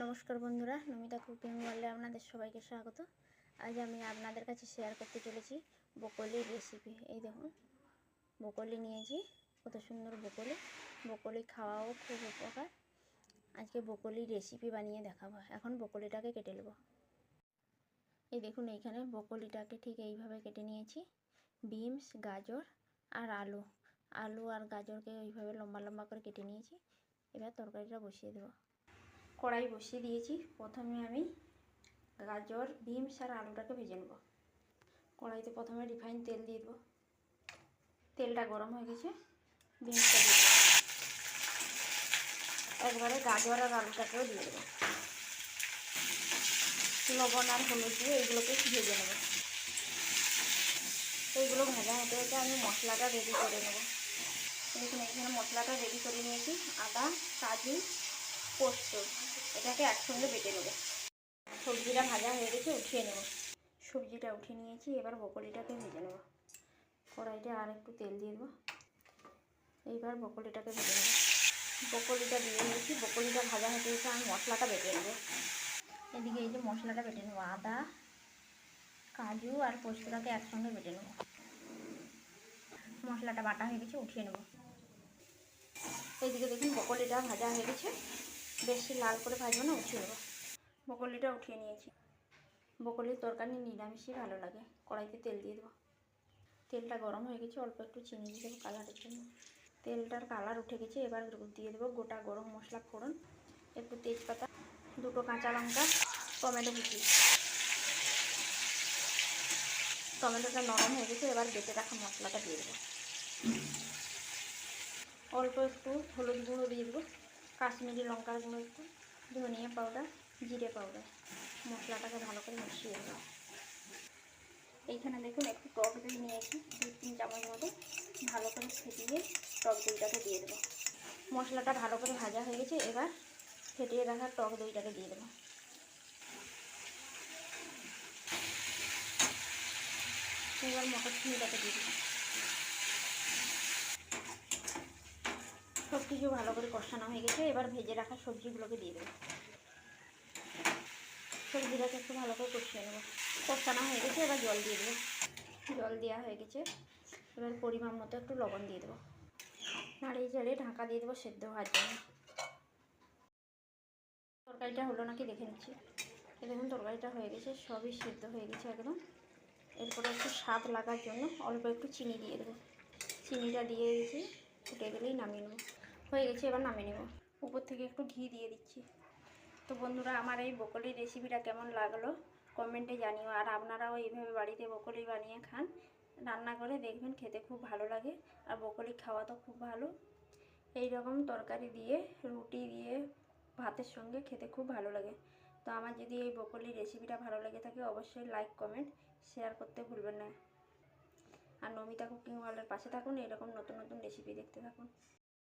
নমস্কার বন্ধুরা, নমিতা কুকিং ওয়ার্ল্ডে আপনাদের সবাইকে স্বাগত। আজ আমি আপনাদের কাছে শেয়ার করতে চলেছি ব্রোকলির রেসিপি। এই দেখুন, ব্রোকলি নিয়েছি, কত সুন্দর ব্রোকলি। ব্রোকলি খাওয়াও খুব উপকার। আজকে ব্রোকলির রেসিপি বানিয়ে দেখাবো। এখন ব্রোকলিটাকে কেটে নেব। এই দেখুন, এইখানে ব্রোকলিটাকে ঠিক এইভাবে কেটে নিয়েছি। বিনস, গাজর আর আলু আর গাজরকে এইভাবে লম্বা লম্বা করে কেটে নিয়েছি। এবার তরকারিটা বসিয়ে দেবো। কড়াই বসিয়ে দিয়েছি। প্রথমে আমি গাজর, বিনস আর আলুটাকে ভেজে নেব। কড়াইতে প্রথমে রিফাইন তেল দিয়ে দেবো। তেলটা গরম হয়ে গেছে, বিনসটা দিয়ে দেবো। একবারে গাজর আর আলুটাকেও দিয়ে দেবো। লবণ আর হলুদ দিয়ে এইগুলোকে ভেজে নেব। এইগুলো ভাজা হতে হতে আমি মশলাটা রেডি করে নেব। দেখুন, এখানে মশলাটা রেডি করে নিয়েছি। আদা, কাজু, পোস্ত, এটাকে একসঙ্গে বেটে নেব। সবজিটা ভাজা হয়ে গেছে, উঠিয়ে নেব। সবজিটা উঠিয়ে নিয়েছি, এবার ব্রোকলিটাকে ভেজে নেব। কড়াইতে আর একটু তেল দিয়ে দেবো। এইবার ব্রোকলিটাকে ভেজে নেব। ব্রোকলিটা দিয়ে নিয়েছি। ব্রোকলিটা ভাজা হতে গেছে, আমি মশলাটা বেটে নেব। এদিকে এই যে মশলাটা বেটে নেব, আদা, কাজু আর পোস্তটাকে একসঙ্গে বেটে নেব। মশলাটা বাটা হয়ে গেছে, উঠিয়ে নেব। এইদিকে দেখুন, ব্রোকলিটা ভাজা হয়ে গেছে। বেশি লাল করে ভাজবো না, উঠিয়ে নেব। ব্রোকলিটা উঠিয়ে নিয়েছি। ব্রোকলির তরকারি নিরামিষই ভালো লাগে। কড়াইতে তেল দিয়ে দেবো। তেলটা গরম হয়ে গেছে, অল্প একটু চিনি দিয়ে দেবো কালারের জন্য। তেলটার কালার উঠে গেছে, এবার দিয়ে দেবো গোটা গরম মশলা ফোড়ন, একটু তেজপাতা, দুটো কাঁচা লঙ্কা, টমেটো কুচি। টমেটোটা নরম হয়ে গেছে, এবার বেটে রাখা মশলাটা দিয়ে দেবো। অল্প একটু হলুদ গুঁড়ো দিয়ে দেবো, কাশ্মীরি লঙ্কার গুঁড়ো একটু, ধনিয়া পাউডার, জিরে পাউডার। মশলাটাকে ভালো করে মিশিয়ে দেবো। এইখানে দেখুন, একটু টক দই নিয়েছি, 2-3 চামচ মতো। ভালো করে ফেটিয়ে টক দইটাকে দিয়ে দেবো। মশলাটা ভালো করে ভাজা হয়ে গেছে, এবার ফেটিয়ে রাখা টক দইটাকে দিয়ে দেবো। এবার মটরশুঁটিটাকে দিয়ে দেবো। সব কিছু ভালো করে কষানো হয়ে গেছে, এবার ভেজে রাখা সবজিগুলোকে দিয়ে দেবো। সবজিটাকে একটু ভালো করে কষিয়ে নেবো। কষানো হয়ে গেছে, এবার জল দিয়ে দেবো। জল দেওয়া হয়ে গেছে, এবার পরিমাণ মতো একটু লবণ দিয়ে দেবো। নাড়িয়ে চাড়িয়ে ঢাকা দিয়ে দেবো সেদ্ধ হওয়ার জন্য। তরকারিটা হলো নাকি দেখে নিচ্ছি। দেখুন, তরকারিটা হয়ে গেছে, সবই সেদ্ধ হয়ে গেছে একদম। এরপরে একটু স্বাদ লাগার জন্য অল্প একটু চিনি দিয়ে দেবো। চিনিটা দিয়ে দিয়েছি, ফুটে গেলেই নামিয়ে নেবো। হয়ে গেছে, এবার নামিয়ে নেবো। উপর থেকে একটু ঘি দিয়ে দিচ্ছি। তো বন্ধুরা, আমার এই ব্রোকলির রেসিপিটা কেমন লাগলো কমেন্টে জানিও। আর আপনারাও এইভাবে বাড়িতে ব্রোকলি বানিয়ে খান, রান্না করে দেখবেন, খেতে খুব ভালো লাগে। আর ব্রোকলি খাওয়া তো খুব ভালো। এই রকম তরকারি দিয়ে, রুটি দিয়ে, ভাতের সঙ্গে খেতে খুব ভালো লাগে। তো আমার যদি এই ব্রোকলির রেসিপিটা ভালো লেগে থাকে, অবশ্যই লাইক, কমেন্ট, শেয়ার করতে ভুলবেন না। আর নমিতা কুকিং ওয়ার্ল্ডের পাশে থাকুন, এরকম নতুন নতুন রেসিপি দেখতে থাকুন।